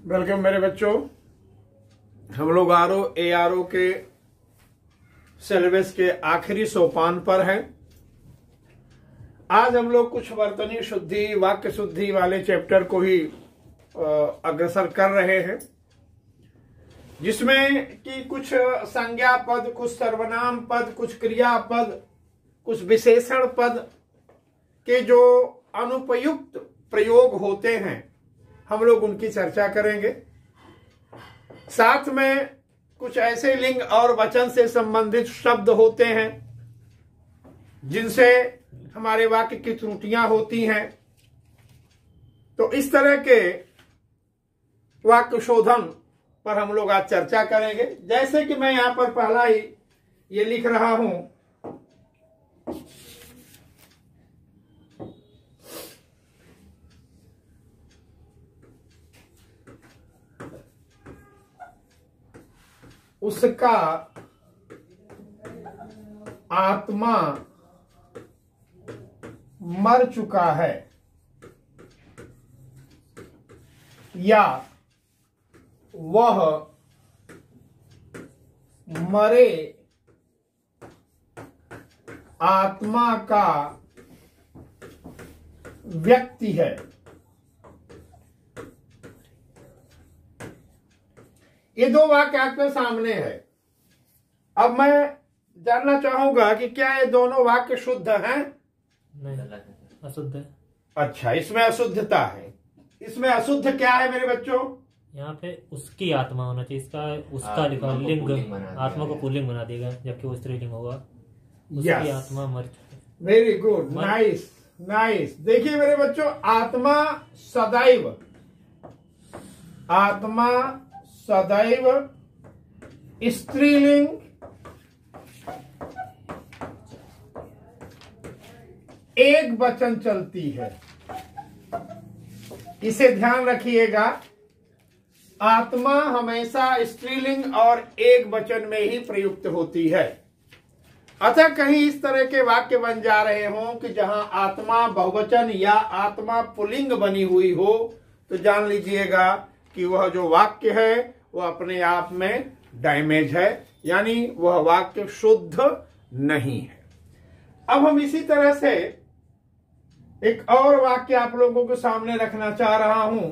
Welcome मेरे बच्चों। हम लोग ARO के सिलेबस के आखिरी सोपान पर हैं। आज हम लोग कुछ वर्तनी शुद्धि, वाक्य शुद्धि वाले चैप्टर को ही अग्रसर कर रहे हैं, जिसमें कि कुछ संज्ञा पद, कुछ सर्वनाम पद, कुछ क्रिया पद, कुछ विशेषण पद के जो अनुपयुक्त प्रयोग होते हैं, हम लोग उनकी चर्चा करेंगे। साथ में कुछ ऐसे लिंग और वचन से संबंधित शब्द होते हैं जिनसे हमारे वाक्य की त्रुटियां होती हैं। तो इस तरह के वाक्य शोधन पर हम लोग आज चर्चा करेंगे। जैसे कि मैं यहां पर पहला ही ये लिख रहा हूं, उसका आत्मा मर चुका है, या वह मरे आत्मा का व्यक्ति है। ये दो वाक्य आपके सामने है। अब मैं जानना चाहूंगा कि क्या ये दोनों वाक्य शुद्ध हैं? नहीं, अशुद्ध है। अच्छा, इसमें अशुद्धता है। इसमें अशुद्ध क्या है मेरे बच्चों? यहाँ पे उसकी आत्मा होना चाहिए, उसका लिखा लिंग, आत्मा को पुल्लिंग बना देगा, जबकि वो स्त्रीलिंग होगा। उसकी आत्मा मर चुकी है। Very good, nice nice. देखिए मेरे बच्चों, आत्मा सदैव स्त्रीलिंग एक वचन चलती है। इसे ध्यान रखिएगा, आत्मा हमेशा स्त्रीलिंग और एक वचन में ही प्रयुक्त होती है। अतः कहीं इस तरह के वाक्य बन जा रहे हों कि जहां आत्मा बहुवचन या आत्मा पुल्लिंग बनी हुई हो, तो जान लीजिएगा कि वह जो वाक्य है वह अपने आप में डैमेज है, यानी वह वाक्य शुद्ध नहीं है। अब हम इसी तरह से एक और वाक्य आप लोगों के सामने रखना चाह रहा हूं।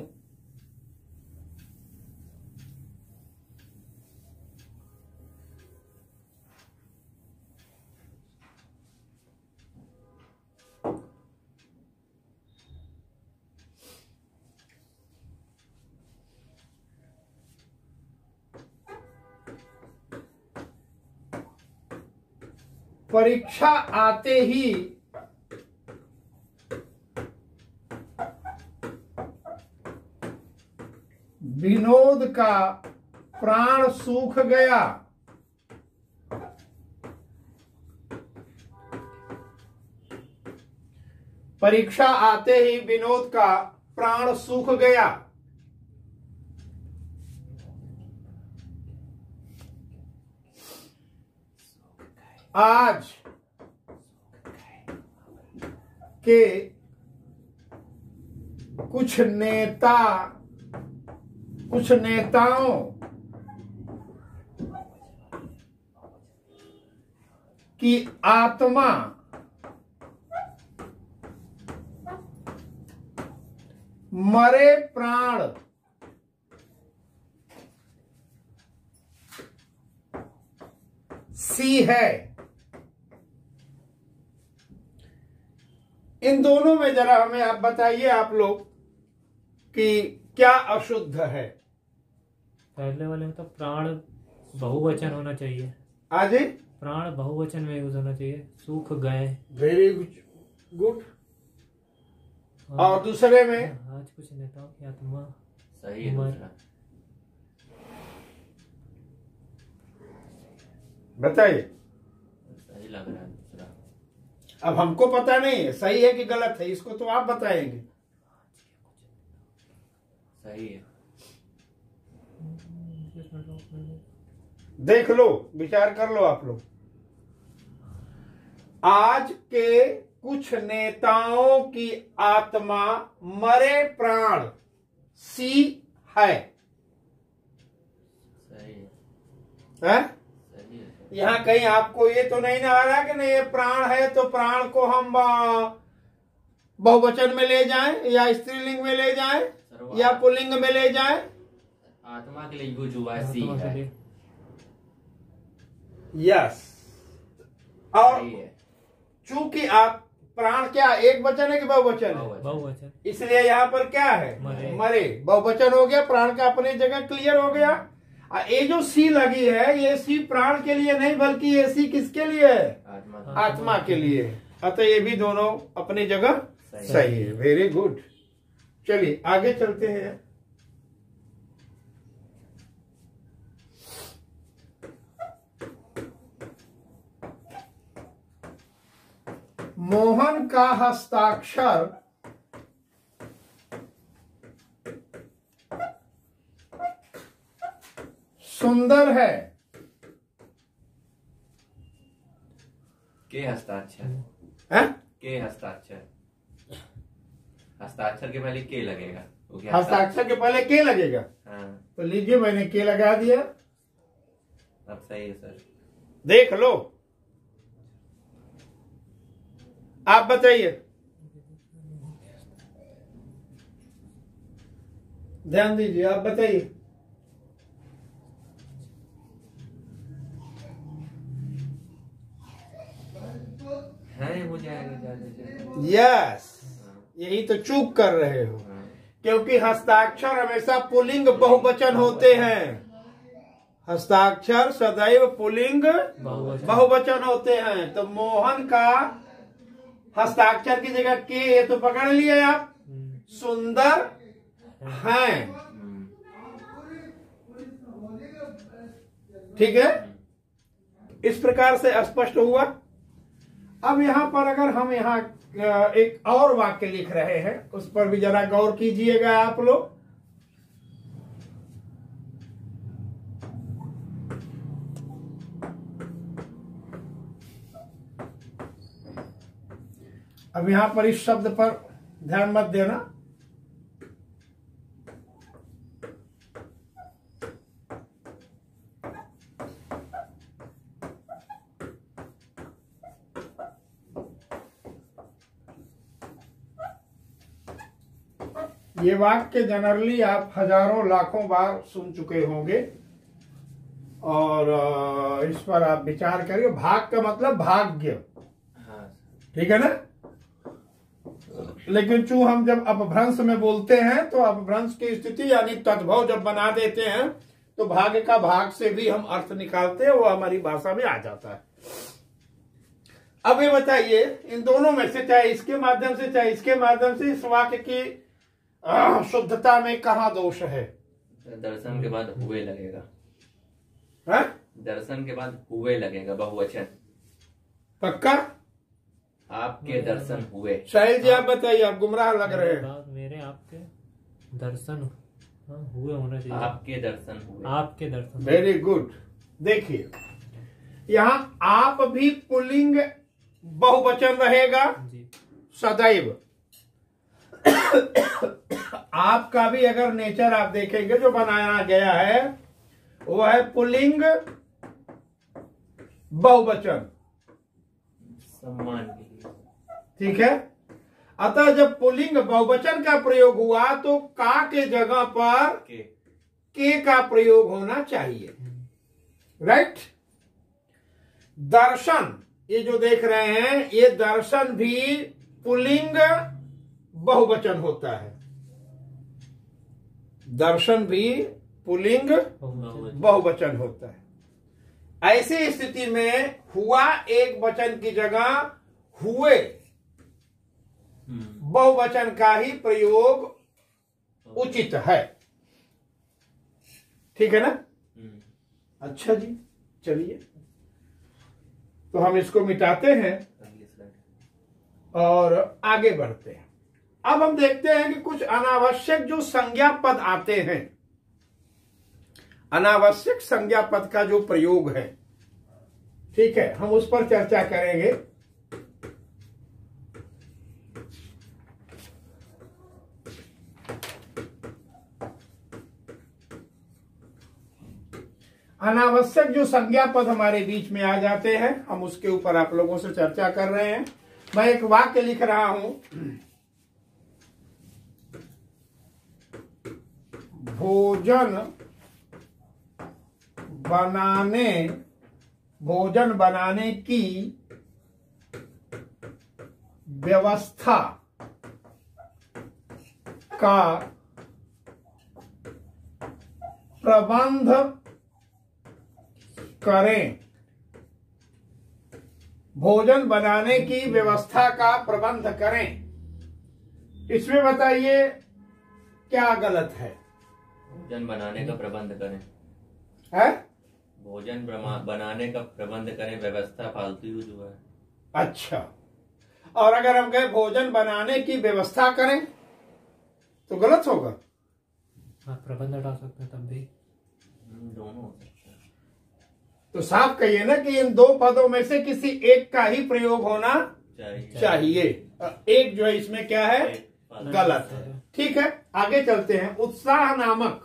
परीक्षा आते ही विनोद का प्राण सूख गया। परीक्षा आते ही विनोद का प्राण सूख गया। आज के कुछ नेताओं की आत्मा मरे प्राण सी है। इन दोनों में जरा हमें आप बताइए, आप लोग, कि क्या अशुद्ध है? पहले वाले में तो प्राण बहुवचन होना चाहिए। आज प्राण बहुवचन में यूज होना चाहिए। सूख गए। Very good. और दूसरे में आज कुछ नेताओं की आत्मा सही है। बताइए, सही लग रहा है दूसरा। अब हमको पता नहीं है सही है कि गलत है, इसको तो आप बताएंगे। सही है। देख लो, विचार कर लो आप लोग। आज के कुछ नेताओं की आत्मा मरे प्राण सी है। है? सही है सर। यहाँ कहीं आपको ये तो नहीं ना आ रहा कि नहीं ये प्राण है तो प्राण को हम बहुवचन में ले जाएं या स्त्रीलिंग में ले जाएं सर वो या पुल्लिंग में ले जाएं? आत्मा के लिए यूज हुआ है, सी आत्मा के है। लिए। यस। और सही है। चूंकि आप प्राण क्या एक वचन है कि बहुवचन है? बहुवचन। बहुवचन। इसलिए यहाँ पर क्या है? मरे। मरे बहुवचन हो गया, प्राण का अपनी जगह क्लियर हो गया। ये जो सी लगी है ये सी प्राण के लिए नहीं बल्कि ये सी किसके लिए है? आत्मा। आत्मा के लिए। अतः ये भी दोनों अपनी जगह सही। सही है। Very good. चलिए आगे चलते हैं। मोहन का हस्ताक्षर सुंदर है। के हस्ताक्षर। हैं? के हस्ताक्षर। हस्ताक्षर के पहले के लगेगा। वो क्या हस्ताक्षर के पहले के लगेगा। हाँ, तो लीजिए मैंने के लगा दिया। अब सही है सर। देख लो, आप बताइए, ध्यान दीजिए, आप बताइए। है मुझे आगे जाने। यस, यही तो चूक कर रहे हो, क्योंकि हस्ताक्षर हमेशा पुल्लिंग बहुवचन होते हैं। हस्ताक्षर सदैव पुल्लिंग बहुवचन होते हैं। तो मोहन का हस्ताक्षर की जगह के, ये तो पकड़ लिए आप। सुंदर हैं, ठीक है। इस प्रकार से स्पष्ट हुआ। अब यहां पर अगर हम यहाँ एक और वाक्य लिख रहे हैं, उस पर भी जरा गौर कीजिएगा आप लोग। अब यहां पर इस शब्द पर ध्यान मत देना। ये वाक्य जनरली आप हजारों लाखों बार सुन चुके होंगे और इस पर आप विचार करिए। भाग का मतलब भाग्य, हाँ। ठीक है ना। लेकिन चूं हम जब अपभ्रंश में बोलते हैं तो अपभ्रंश की स्थिति यानी तद्भव जब बना देते हैं तो भाग्य का भाग से भी हम अर्थ निकालते हैं, वो हमारी भाषा में आ जाता है। अब ये बताइए, इन दोनों में से चाहे इसके माध्यम से चाहे इसके माध्यम से इस वाक्य की शुद्धता में कहाँ दोष है? दर्शन के बाद हुए लगेगा। है? दर्शन के बाद हुए लगेगा, बहुवचन। पक्का? आपके दर्शन हुए। शाहिद जी आप बताइए, आप गुमराह लग रहे हैं। मेरे आपके दर्शन हुए होना चाहिए। आपके दर्शन हुए। आपके दर्शन। Very good. देखिए यहां आप भी पुल्लिंग बहुवचन रहेगा जी। सदैव। आपका भी अगर नेचर आप देखेंगे जो बनाया गया है वो है पुल्लिंग बहुवचन, सम्मान के लिए। ठीक है। अतः जब पुल्लिंग बहुवचन का प्रयोग हुआ तो का के जगह पर के का प्रयोग होना चाहिए, राइट। दर्शन, ये जो देख रहे हैं ये दर्शन भी पुल्लिंग बहुवचन होता है। दर्शन भी पुल्लिंग बहुवचन होता है। ऐसी स्थिति में हुआ एक वचन की जगह हुए बहुवचन का ही प्रयोग उचित है, ठीक है ना। अच्छा जी, चलिए तो हम इसको मिटाते हैं और आगे बढ़ते हैं। अब हम देखते हैं कि कुछ अनावश्यक जो संज्ञा पद आते हैं, अनावश्यक संज्ञा पद का जो प्रयोग है, ठीक है, हम उस पर चर्चा करेंगे। अनावश्यक जो संज्ञा पद हमारे बीच में आ जाते हैं, हम उसके ऊपर आप लोगों से चर्चा कर रहे हैं। मैं एक वाक्य लिख रहा हूं, भोजन बनाने की व्यवस्था का प्रबंध करें। भोजन बनाने की व्यवस्था का प्रबंध करें। इसमें बताइए क्या गलत है? भोजन बनाने का प्रबंध करें है? भोजन बनाने का प्रबंध करें, व्यवस्था फालतू यूज हुआ है। अच्छा, और अगर हम कहें भोजन बनाने की व्यवस्था करें तो गलत होगा? हाँ, प्रबंध हटा सकते हैं तब भी। दोनों हो सकते हैं। तो साफ कहिए ना कि इन दो पदों में से किसी एक का ही प्रयोग होना चाहिए। एक जो है इसमें क्या है? गलत है। ठीक है, आगे चलते हैं। उत्साह नामक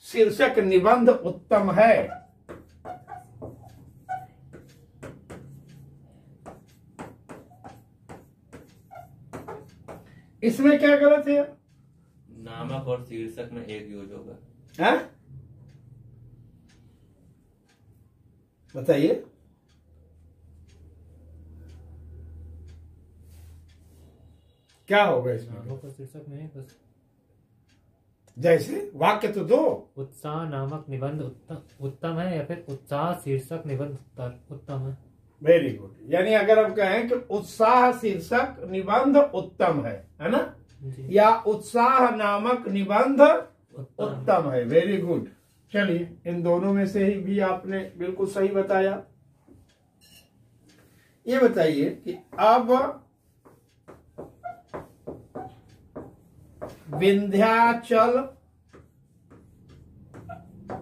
शीर्षक निबंध उत्तम है। इसमें क्या गलत है? नामक और शीर्षक में एक यूज होगा। है? बताइए। क्या होगा इसमें? नामक और शीर्षक में बस। जैसे वाक्य तो दो। उत्साह नामक निबंध उत्तम है, या फिर उत्साह शीर्षक निबंध उत्तम है। Very good. यानी अगर हम कहें कि उत्साह शीर्षक निबंध उत्तम है ना, या उत्साह नामक निबंध उत्तम है। Very good. चलिए, इन दोनों में से ही भी आपने बिल्कुल सही बताया। ये बताइए कि अब विंध्याचल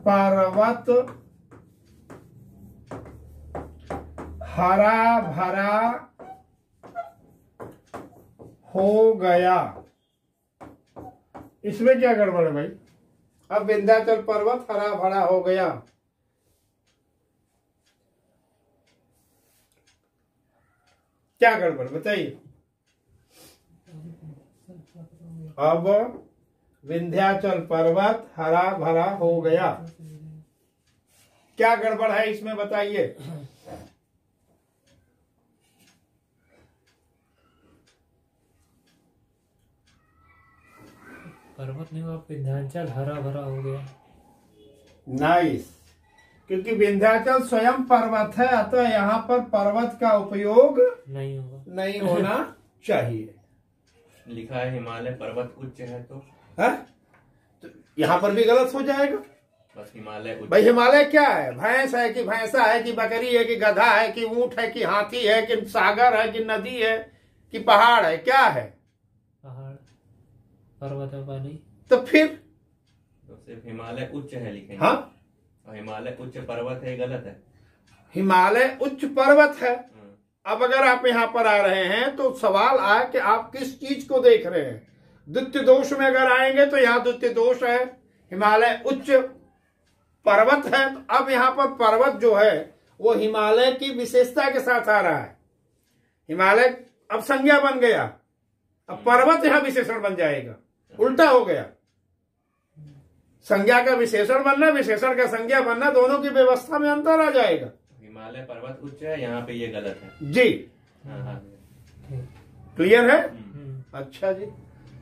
पर्वत हरा भरा हो गया। इसमें क्या गड़बड़ है भाई? अब विंध्याचल पर्वत हरा भरा हो गया, क्या गड़बड़ बताइए? अब विंध्याचल पर्वत हरा भरा हो गया, क्या गड़बड़ है इसमें बताइए? पर्वत नहीं हुआ, विंध्याचल हरा भरा हो गया। नाइस। क्योंकि विंध्याचल स्वयं पर्वत है, अतः यहाँ पर पर्वत का उपयोग नहीं होना चाहिए। लिखा है हिमालय पर्वत उच्च है, तो यहाँ पर भी गलत हो जाएगा। बस हिमालय उच्च। भाई हिमालय क्या है? भैंस है कि भैंसा है कि बकरी है कि गधा है कि ऊंट है कि हाथी है कि सागर है कि नदी है कि पहाड़ है? क्या है? पहाड़, पर्वत है, पानी। तो फिर तो सिर्फ हिमालय उच्च है लिखेंगे। हाँ, और हिमालय उच्च पर्वत है, गलत है। हिमालय उच्च पर्वत है। अब अगर आप यहाँ पर आ रहे हैं तो सवाल आया कि आप किस चीज को देख रहे हैं। द्वितीय दोष में अगर आएंगे तो यहाँ द्वितीय दोष है, हिमालय उच्च पर्वत है। तो अब यहाँ पर पर्वत जो है वो हिमालय की विशेषता के साथ आ रहा है। हिमालय अब संज्ञा बन गया, अब पर्वत यहाँ विशेषण बन जाएगा। उल्टा हो गया। संज्ञा का विशेषण बनना, विशेषण का संज्ञा बनना, दोनों की व्यवस्था में अंतर आ जाएगा। हिमालय पर्वत उच्च है, यहाँ पे ये गलत है जी। क्लियर है? अच्छा जी।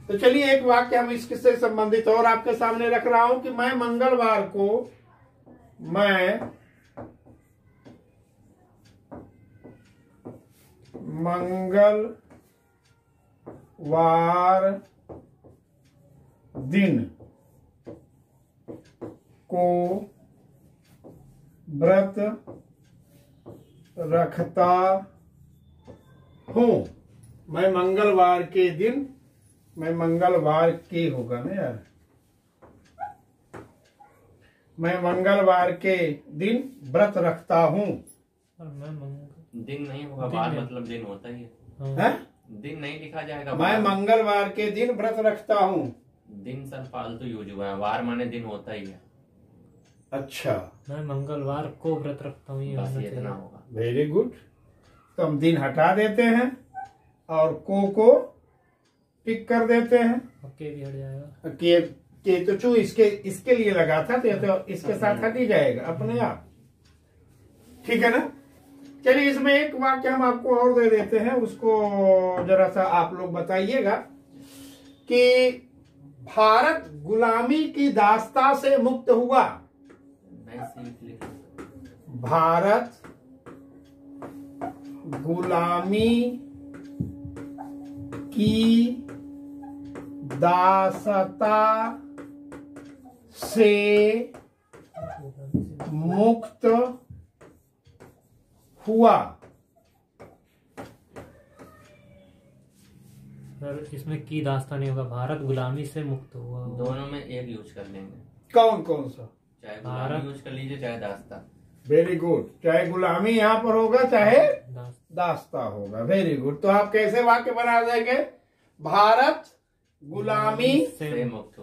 तो चलिए एक वाक्य हम इससे संबंधित और आपके सामने रख रहा हूं कि मैं मंगलवार दिन को व्रत रखता हूं। मैं मंगलवार के दिन, मैं मंगलवार के होगा ना यार, मैं मंगलवार के दिन व्रत रखता हूं। दिन नहीं होगा, वार मतलब दिन होता ही है। हैं? दिन नहीं लिखा जाएगा। मैं मंगलवार के दिन व्रत रखता हूँ। दिन सर फालतू यूज हुआ है, वार माने दिन होता ही है। अच्छा, मैं मंगलवार को व्रत रखता हूँ, ये बस होना ये इतना चाहिए। होगा। Very good. तो हम दिन हटा देते हैं और को टिक कर देते हैं। ओके भी हट जाएगा। के तो चू इसके लिए लगा था, तो ये तो इसके साथ हट ही जाएगा अपने आप। ठीक है ना। चलिए, इसमें एक वाक्य हम आपको और दे देते हैं, उसको जरा सा आप लोग बताइएगा कि भारत गुलामी की दास्ता से मुक्त हुआ। भारत गुलामी की दासता से मुक्त हुआ। सर इसमें की दास्ता नहीं होगा, भारत गुलामी से मुक्त हुआ। दोनों में एक यूज कर लेंगे। कौन कौन सा? चाहे गुलामी यूज कर लीजिए, चाहे दास्ता। Very good. चाहे गुलामी यहाँ पर होगा, चाहे दास्ता होगा। Very good. तो आप कैसे वाक्य बना देंगे? भारत गुलामी से मुक्त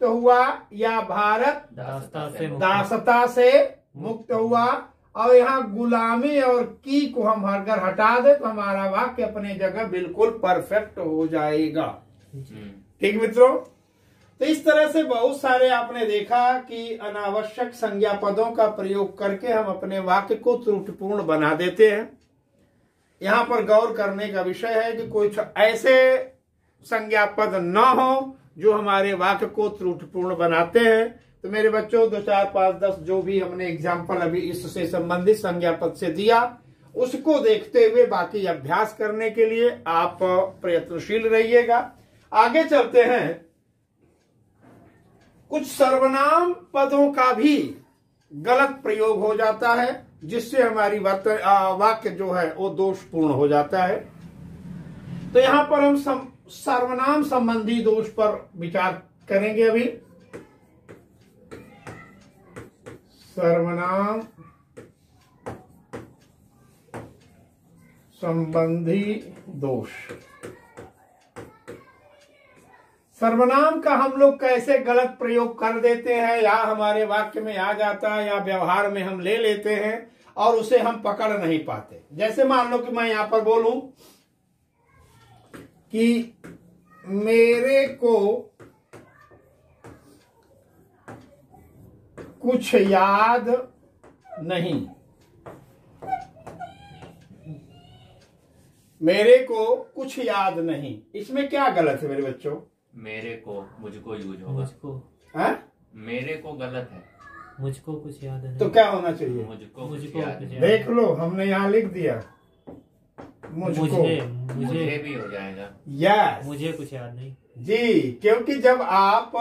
हुआ, या भारत दासता से मुक्त हुआ। और यहाँ गुलामी और की को हम अगर हटा दे तो हमारा वाक्य अपने जगह बिल्कुल परफेक्ट हो जाएगा। ठीक मित्रों, तो इस तरह से बहुत सारे आपने देखा कि अनावश्यक संज्ञा पदों का प्रयोग करके हम अपने वाक्य को त्रुटिपूर्ण बना देते हैं। यहाँ पर गौर करने का विषय है कि कुछ ऐसे संज्ञा पद न हो जो हमारे वाक्य को त्रुटिपूर्ण बनाते हैं। तो मेरे बच्चों, 2, 4, 5, 10 जो भी हमने एग्जाम्पल अभी इससे संबंधित संज्ञा पद से दिया, उसको देखते हुए बाकी अभ्यास करने के लिए आप प्रयत्नशील रहिएगा। आगे चलते हैं। कुछ सर्वनाम पदों का भी गलत प्रयोग हो जाता है, जिससे हमारी वाक्य जो है वो दोषपूर्ण हो जाता है। तो यहां पर हम सर्वनाम संबंधी दोष पर विचार करेंगे। अभी सर्वनाम संबंधी दोष। सर्वनाम का हम लोग कैसे गलत प्रयोग कर देते हैं, या हमारे वाक्य में आ जाता है, या व्यवहार में हम ले लेते हैं और उसे हम पकड़ नहीं पाते। जैसे मान लो कि मैं यहां पर बोलूं कि मेरे को कुछ याद नहीं। मेरे को कुछ याद नहीं, इसमें क्या गलत है मेरे बच्चों? मेरे को, मुझको यूज होगा। मुझको, मेरे को गलत है। मुझको कुछ याद नहीं। तो क्या होना चाहिए? मुझको देख लो, हमने यहाँ लिख दिया मुझको। मुझे भी हो जाएगा। यस, मुझे कुछ याद नहीं जी। क्योंकि जब आप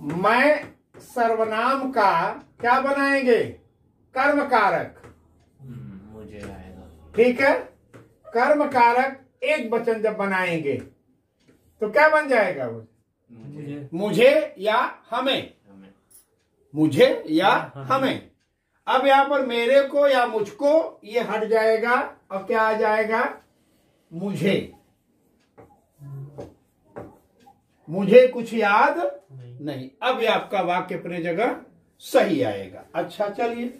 मैं सर्वनाम का क्या बनाएंगे? कर्म कारक। मुझे आएगा। ठीक है। कर्म कारक एक वचन जब बनाएंगे तो क्या बन जाएगा? वो मुझे या हमें। मुझे या हमें। अब यहाँ पर मेरे को या मुझको ये हट जाएगा और क्या आ जाएगा? मुझे। मुझे कुछ याद नहीं। अब ये आपका वाक्य अपने जगह सही आएगा। अच्छा, चलिए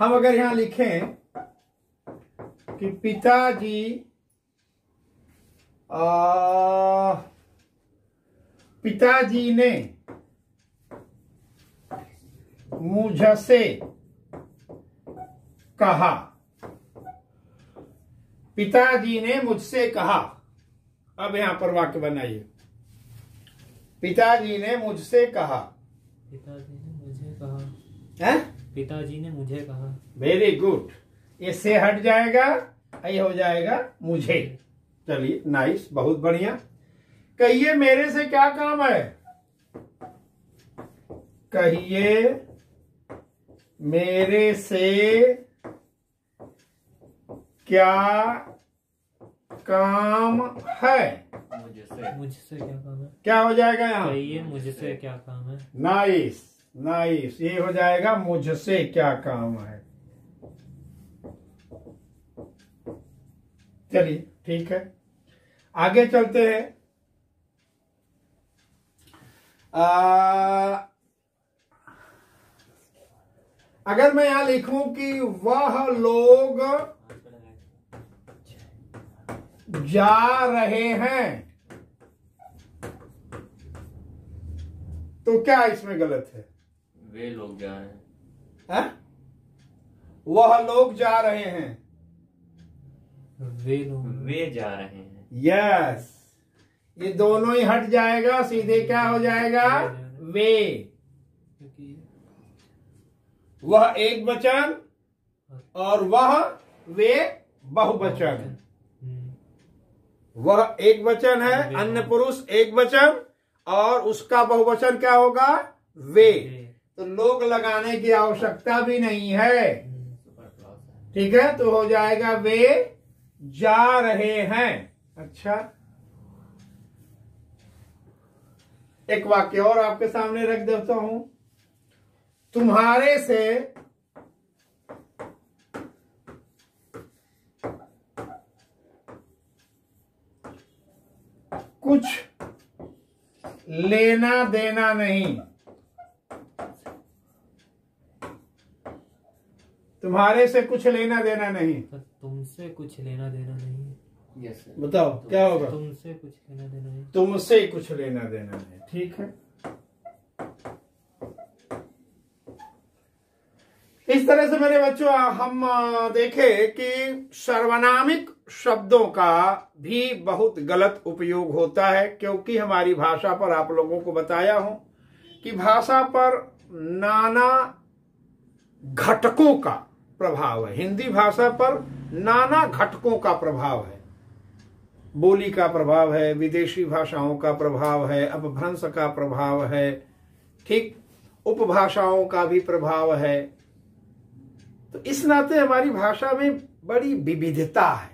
हम अगर यहां लिखें कि पिताजी ने मुझसे कहा। पिताजी ने मुझसे कहा। अब यहां पर वाक्य बनाइए। पिताजी ने मुझसे कहा। पिताजी ने मुझे कहा। है? पिताजी ने मुझे कहा। Very good. ये से हट जाएगा, ये हो जाएगा मुझे। चलिए, नाइस, बहुत बढ़िया। कहिए मेरे से क्या काम है? कहिए मेरे से क्या काम है? मुझसे क्या काम है? क्या हो जाएगा यहाँ? कहिए मुझसे क्या काम है। नाइस नाइस, ये हो जाएगा मुझसे क्या काम है। चलिए ठीक है, आगे चलते हैं। अगर मैं यहां लिखूं कि वह लोग जा रहे हैं, तो क्या इसमें गलत है? वे लोग जा रहे हैं। है? वह लोग जा रहे हैं, वे जा रहे हैं। यस, ये दोनों ही हट जाएगा, सीधे क्या हो जाएगा? वे। वह एक वचन और वह वे बहुवचन। वह एक वचन है, अन्य पुरुष एक वचन, और उसका बहुवचन क्या होगा? वे। तो लोग लगाने की आवश्यकता भी नहीं है, ठीक है, तो हो जाएगा वे जा रहे हैं। अच्छा, एक वाक्य और आपके सामने रख देता हूं। तुम्हारे से कुछ लेना देना नहीं। तुम्हारे से कुछ लेना देना नहीं। तुमसे कुछ लेना देना नहीं। Yes sir. बताओ क्या होगा? तुमसे कुछ लेना देना नहीं। तुमसे कुछ लेना देना नहीं, ठीक है। इस तरह से मेरे बच्चों हम देखें कि सर्वनामिक शब्दों का भी बहुत गलत उपयोग होता है, क्योंकि हमारी भाषा पर आप लोगों को बताया हूं कि भाषा पर नाना घटकों का प्रभाव है। हिंदी भाषा पर नाना घटकों का प्रभाव है। बोली का प्रभाव है, विदेशी भाषाओं का प्रभाव है, अपभ्रंश का प्रभाव है, ठीक, उपभाषाओं का भी प्रभाव है। तो इस नाते हमारी भाषा में बड़ी विविधता है।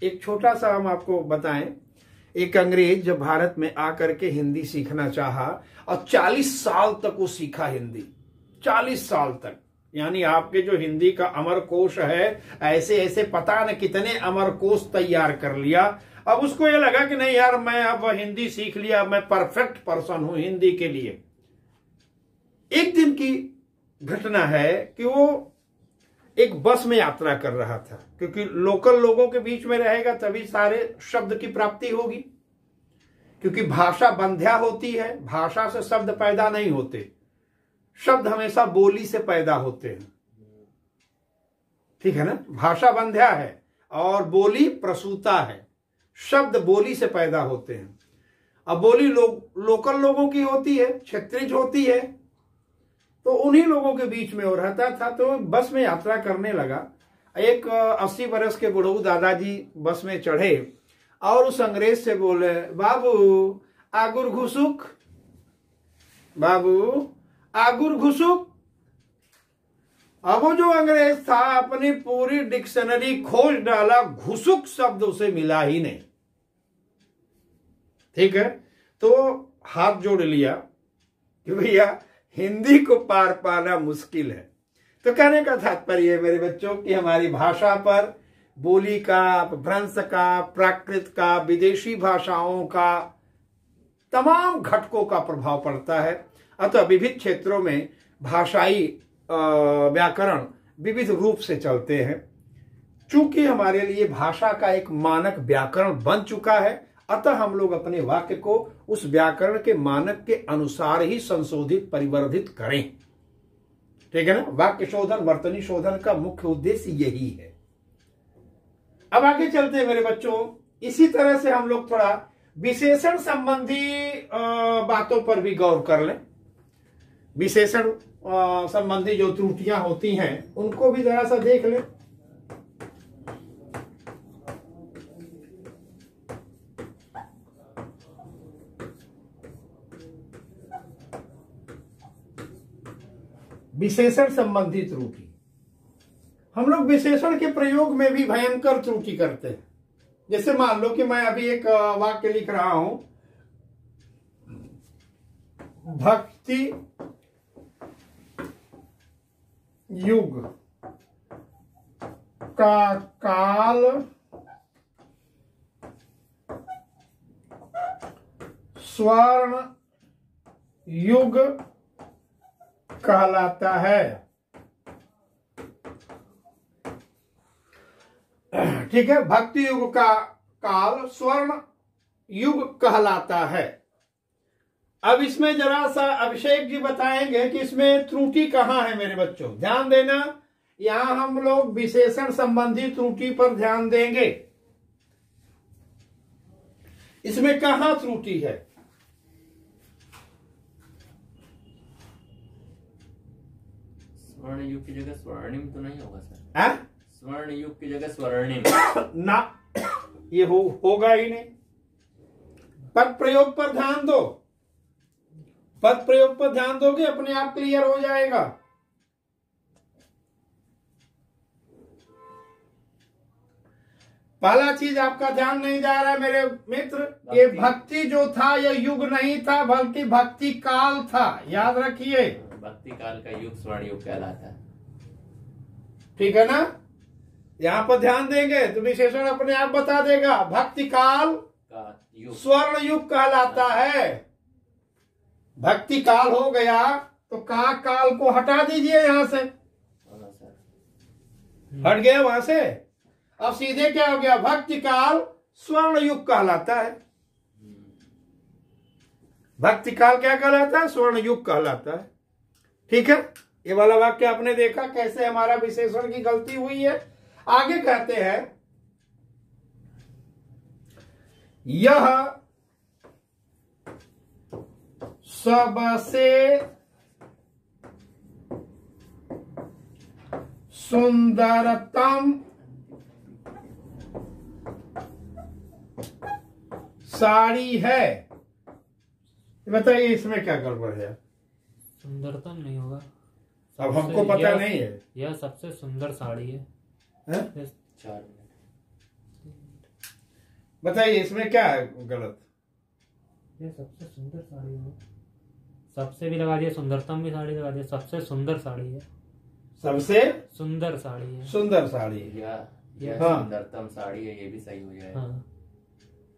एक छोटा सा हम आपको बताएं, एक अंग्रेज जब भारत में आकर के हिंदी सीखना चाहा और 40 साल तक वो सीखा हिंदी, 40 साल तक, यानी आपके जो हिंदी का अमर कोश है, ऐसे ऐसे पता न कितने अमर कोश तैयार कर लिया। अब उसको ये लगा कि नहीं यार, मैं अब हिंदी सीख लिया, मैं परफेक्ट पर्सन हूं हिंदी के लिए। एक दिन की घटना है कि वो एक बस में यात्रा कर रहा था, क्योंकि लोकल लोगों के बीच में रहेगा तभी सारे शब्द की प्राप्ति होगी, क्योंकि भाषा बंध्या होती है, भाषा से शब्द पैदा नहीं होते, शब्द हमेशा बोली से पैदा होते हैं, ठीक है ना। भाषा बंध्या है और बोली प्रसूता है, शब्द बोली से पैदा होते हैं। अब बोली लोकल लोगों की होती है, क्षेत्रीय होती है, तो उन्हीं लोगों के बीच में हो रहता था। तो बस में यात्रा करने लगा। एक 80 बरस के बुढ़ऊ दादाजी बस में चढ़े और उस अंग्रेज से बोले, बाबू आगुर घुसुक, बाबू आगुर घुसुक। अब वो जो अंग्रेज था अपनी पूरी डिक्शनरी खोज डाला, घुसुक शब्द उसे मिला ही नहीं, ठीक है। तो हाथ जोड़ लिया कि भैया हिंदी को पार पाना मुश्किल है। तो कहने का तात्पर्य है मेरे बच्चों कि हमारी भाषा पर बोली का, अपभ्रंश का, प्राकृत का, विदेशी भाषाओं का, तमाम घटकों का प्रभाव पड़ता है। अतः विविध क्षेत्रों में भाषाई व्याकरण विविध रूप से चलते हैं। चूंकि हमारे लिए भाषा का एक मानक व्याकरण बन चुका है, अतः हम लोग अपने वाक्य को उस व्याकरण के मानक के अनुसार ही संशोधित परिवर्धित करें, ठीक है ना। वाक्य शोधन, वर्तनी शोधन का मुख्य उद्देश्य यही है। अब आगे चलते हैं मेरे बच्चों। इसी तरह से हम लोग थोड़ा विशेषण संबंधी बातों पर भी गौर कर लें। विशेषण संबंधी जो त्रुटियां होती हैं उनको भी जरा सा देख लें। विशेषण संबंधी त्रुटि, हम लोग विशेषण के प्रयोग में भी भयंकर त्रुटि करते हैं। जैसे मान लो कि मैं अभी एक वाक्य लिख रहा हूं, भक्ति युग का काल स्वर्ण युग कहलाता है। ठीक है, भक्ति युग का काल स्वर्ण युग कहलाता है। अब इसमें जरा सा अभिषेक जी बताएंगे कि इसमें त्रुटि कहां है मेरे बच्चों। ध्यान देना, यहां हम लोग विशेषण संबंधी त्रुटि पर ध्यान देंगे। इसमें कहां त्रुटि है? स्वर्ण युग की जगह स्वर्णिम तो नहीं होगा सर? है? स्वर्ण युग की जगह स्वर्णिम ना, ये होगा ही नहीं। पद प्रयोग पर ध्यान दो, पद प्रयोग पर ध्यान दोगे अपने आप क्लियर हो जाएगा। पहला चीज आपका ध्यान नहीं जा रहा है मेरे मित्र, ये भक्ति जो था यह युग नहीं था बल्कि भक्ति काल था, याद रखिए। भक्ति काल का युग स्वर्ण युग कहलाता है। ठीक है ना, यहां पर ध्यान देंगे तो विशेषण अपने आप बता देगा। भक्ति काल का युग स्वर्ण युग कहलाता है। भक्ति काल हो गया तो काल को हटा दीजिए यहां से, हट गया वहां से। अब सीधे क्या हो गया? भक्ति काल स्वर्ण युग कहलाता है। भक्ति काल क्या कहलाता है? स्वर्ण युग कहलाता है। ठीक है, ये वाला वाक्य आपने देखा कैसे हमारा विशेषण की गलती हुई है। आगे कहते हैं, यह सबसे सुंदरतम साड़ी है। बताइए इसमें क्या गड़बड़ है? सुंदरतम नहीं होगा, अब हमको पता नहीं है। यह सबसे सुंदर साड़ी है। 4 मिनट बताइए इसमें क्या है गलत? यह सबसे सुंदर साड़ी है, सबसे भी लगा दिया, सुंदरतम भी साड़ी लगा दिया, सबसे सुंदर साड़ी है। सबसे सुंदर साड़ी है, सुंदर साड़ी। यह हाँ। सुंदरतम साड़ी है, ये भी सही हो जाएगा। हाँ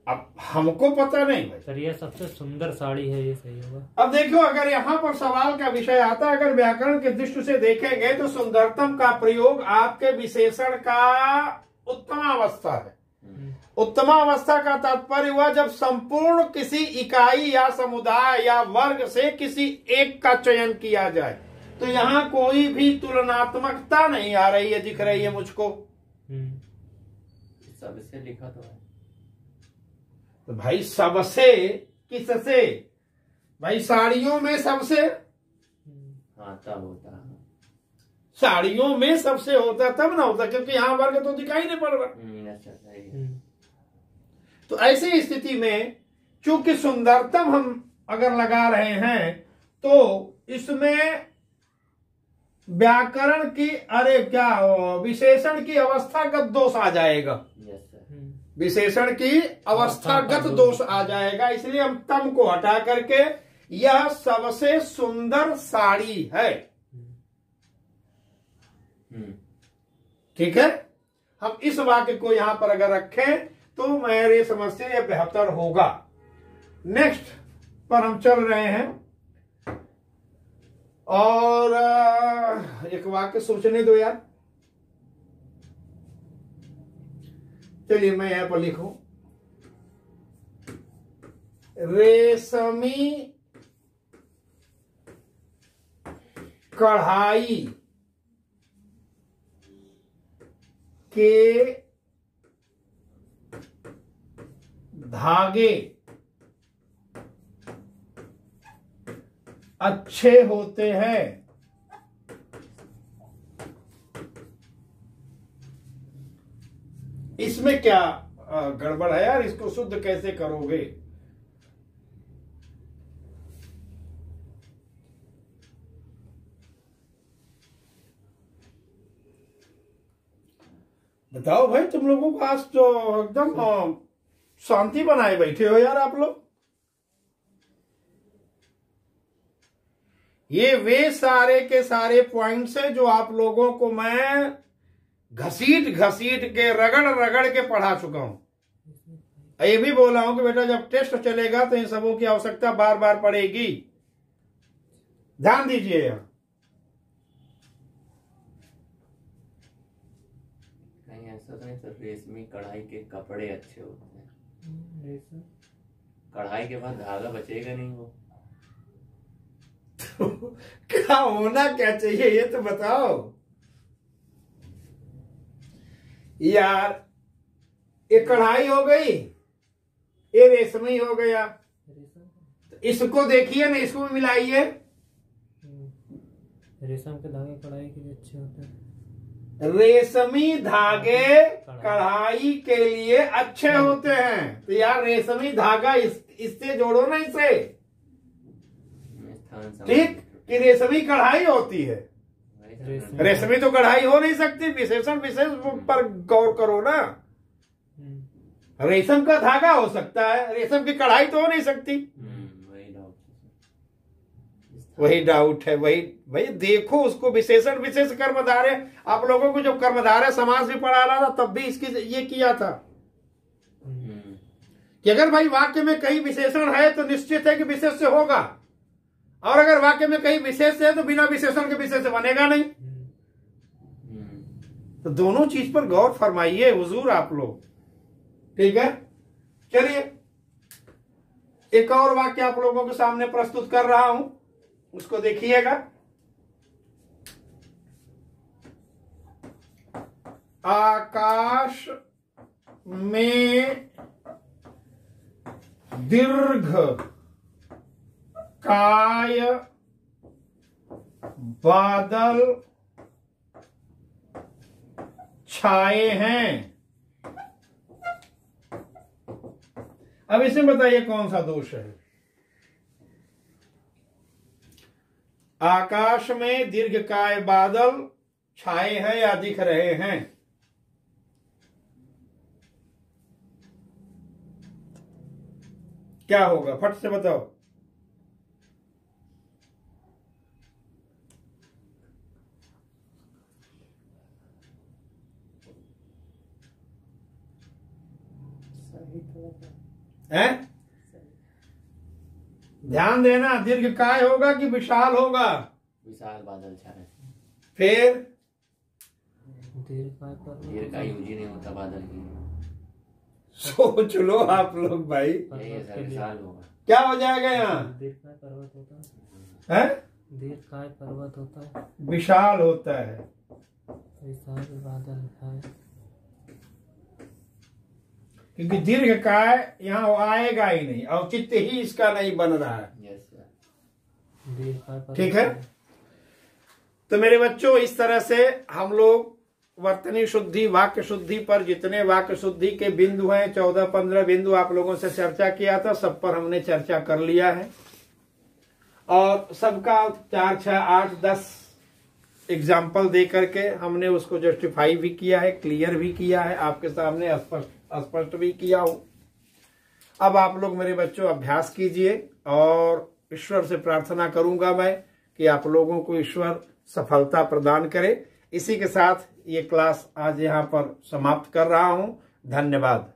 अब हमको पता नहीं भाई। सर, यह सबसे सुंदर साड़ी है, ये सही होगा। अब देखो, अगर यहाँ पर सवाल का विषय आता है, अगर व्याकरण के दृष्टि से देखेंगे तो सुंदरतम का प्रयोग आपके विशेषण का उत्तमावस्था है। उत्तमावस्था का तात्पर्य हुआ जब संपूर्ण किसी इकाई या समुदाय या वर्ग से किसी एक का चयन किया जाए। तो यहाँ कोई भी तुलनात्मकता नहीं आ रही है, दिख रही है मुझको। सबसे लिखा तो है। तो भाई सबसे किससे? भाई साड़ियों में सबसे, हाँ तब होता है। साड़ियों में सबसे होता तब ना होता, क्योंकि यहाँ वर्ग तो दिखाई नहीं पड़ रहा। अच्छा सही है। तो ऐसी स्थिति में चूंकि सुंदरतम हम अगर लगा रहे हैं तो इसमें व्याकरण की विशेषण की अवस्थागत दोष आ जाएगा। विशेषण की अवस्थागत दोष आ जाएगा, इसलिए हम तम को हटा करके यह सबसे सुंदर साड़ी है। ठीक है, हम इस वाक्य को यहां पर अगर रखें तो मेरी समझ से यह बेहतर होगा। नेक्स्ट पर हम चल रहे हैं और एक वाक्य सोचने दो यार। चलिए मैं यहां पर लिखूं, रेशमी कढ़ाई के धागे अच्छे होते हैं। इसमें क्या गड़बड़ है यार? इसको शुद्ध कैसे करोगे? बताओ भाई, तुम लोगों को आज तो एकदम शांति बनाए बैठे हो यार आप लोग। ये वे सारे के सारे पॉइंट्स हैं जो आप लोगों को मैं घसीट घसीट के रगड़ रगड़ के पढ़ा चुका हूं। ये भी बोला हूं कि बेटा जब टेस्ट चलेगा तो इन सबों की आवश्यकता बार बार पड़ेगी, ध्यान दीजिए। यहाँ कहीं ऐसा तो नहीं सर, रेशमी कढ़ाई के कपड़े अच्छे होते हैं, कढ़ाई के बाद धागा बचेगा नहीं वो। तो क्या होना क्या चाहिए ये तो बताओ यार। ये कढ़ाई हो गई, ये रेशमी हो गया, इसको देखिए ना, इसको भी मिलाइए। रेशम के धागे कढ़ाई के लिए अच्छे होते हैं। रेशमी धागे कढ़ाई के लिए अच्छे होते हैं। तो यार रेशमी धागा इससे जोड़ो ना इसे, ठीक, कि रेशमी कढ़ाई होती है। रेशमी तो कढ़ाई हो नहीं सकती, विशेषण विशेष पर गौर करो ना। रेशम का धागा हो सकता है, रेशम की कढ़ाई तो हो नहीं सकती। वही डाउट है, वही भाई देखो उसको विशेषण विशेष कर्मधारय। आप लोगों को जब कर्मधारय समास भी पढ़ा रहा था तब भी इसकी ये किया था कि अगर भाई वाक्य में कई विशेषण है तो निश्चित है कि विशेष से होगा, और अगर वाक्य में कई विशेष है तो बिना विशेषण के विशेष से बनेगा नहीं। तो दोनों चीज पर गौर फरमाइए हुजूर आप लोग, ठीक है। चलिए एक और वाक्य आप लोगों के सामने प्रस्तुत कर रहा हूं, उसको देखिएगा। आकाश में दीर्घ काय बादल छाए हैं। अब इसमें बताइए कौन सा दोष है। आकाश में दीर्घकाय बादल छाए हैं या दिख रहे हैं। क्या होगा, फट से बताओ। हैं? ध्यान देना, दीर्घकाय होगा कि विशाल होगा। विशाल बादल छाए। फिर दीर्घकाय यूज ही नहीं होता बादल की। सोच लो आप लोग भाई, विशाल होगा। क्या हो जाएगा यहाँ। दीर्घकाय पर्वत होता है, दीर्घकाय पर्वत होता है, विशाल होता है। विशाल बादल है, क्योंकि दीर्घकाय यहाँ आएगा ही नहीं, औचित्य ही इसका नहीं बन रहा है। ठीक है। तो मेरे बच्चों इस तरह से हम लोग वर्तनी शुद्धि, वाक्य शुद्धि पर जितने वाक्य शुद्धि के बिंदु हैं 14-15 बिंदु आप लोगों से चर्चा किया था, सब पर हमने चर्चा कर लिया है और सबका 4, 6, 8, 10 एग्जाम्पल दे करके हमने उसको जस्टिफाई भी किया है, क्लियर भी किया है, आपके सामने स्पष्ट भी किया हो। अब आप लोग मेरे बच्चों अभ्यास कीजिए और ईश्वर से प्रार्थना करूंगा मैं कि आप लोगों को ईश्वर सफलता प्रदान करे। इसी के साथ ये क्लास आज यहाँ पर समाप्त कर रहा हूँ। धन्यवाद।